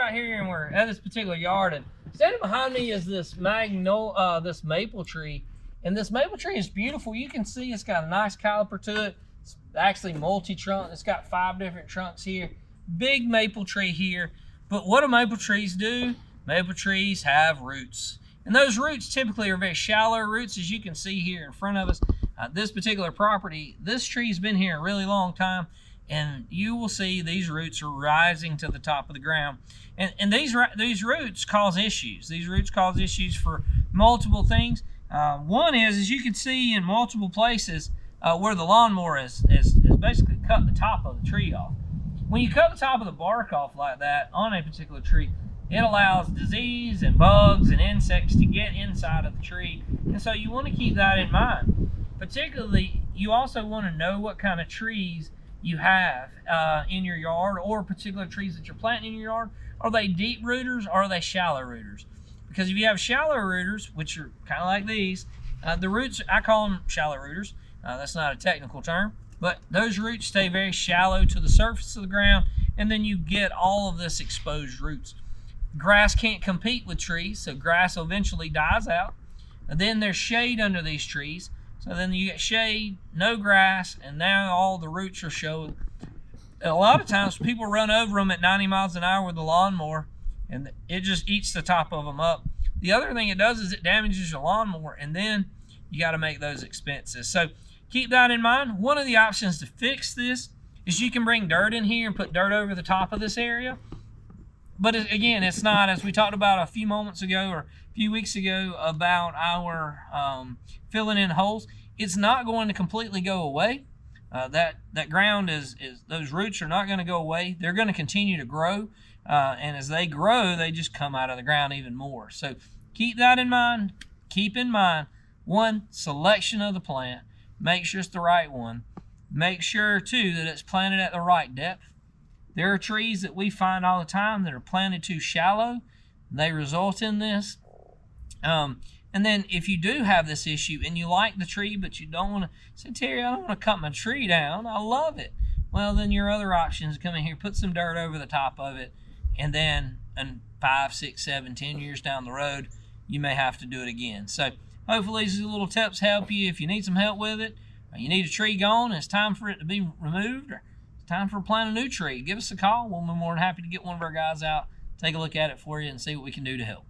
out here and we're at this particular yard, and standing behind me is this this maple tree. And this maple tree is beautiful. You can see it's got a nice caliper to it. It's actually multi-trunk. It's got 5 different trunks here. Big maple tree here. But what do maple trees do? Maple trees have roots. And those roots typically are very shallow roots, as you can see here in front of us. This particular property, this tree's been here a really long time, and you will see these roots are rising to the top of the ground. And these roots cause issues. These roots cause issues for multiple things. One is, as you can see in multiple places, where the lawnmower is basically cut the top of the tree off. When you cut the top of the bark off like that on a particular tree, it allows disease and bugs and insects to get inside of the tree. And so you want to keep that in mind. Particularly, you also want to know what kind of trees you have in your yard, or particular trees that you're planting in your yard. Are they deep rooters or are they shallow rooters? Because if you have shallow rooters, which are kind of like these, the roots, I call them shallow rooters. That's not a technical term, but those roots stay very shallow to the surface of the ground, and then you get all of this exposed roots. Grass can't compete with trees, so grass eventually dies out. And then there's shade under these trees, so then you get shade, no grass, and now all the roots are showing. A lot of times people run over them at 90 miles an hour with the lawnmower, and it just eats the top of them up. The other thing it does is it damages your lawnmower, and then you got to make those expenses. So keep that in mind. One of the options to fix this is you can bring dirt in here and put dirt over the top of this area. But again, it's not, as we talked about a few moments ago or a few weeks ago about our filling in holes, it's not going to completely go away. That ground is those roots are not going to go away. They're going to continue to grow. And as they grow, they just come out of the ground even more. So keep that in mind. Keep in mind, one, selection of the plant. Make sure it's the right one. Make sure, too, that it's planted at the right depth. There are trees that we find all the time that are planted too shallow. They result in this. And then if you do have this issue and you like the tree, but you don't want to, say, Terry, I don't want to cut my tree down. I love it. Well, then your other options, come in here, put some dirt over the top of it, and then in 5, 6, 7, 10 years down the road, you may have to do it again. So hopefully these little tips help you. If you need some help with it, or you need a tree gone and it's time for it to be removed, or it's time for planting a new tree, give us a call. We'll be more than happy to get one of our guys out, take a look at it for you, and see what we can do to help.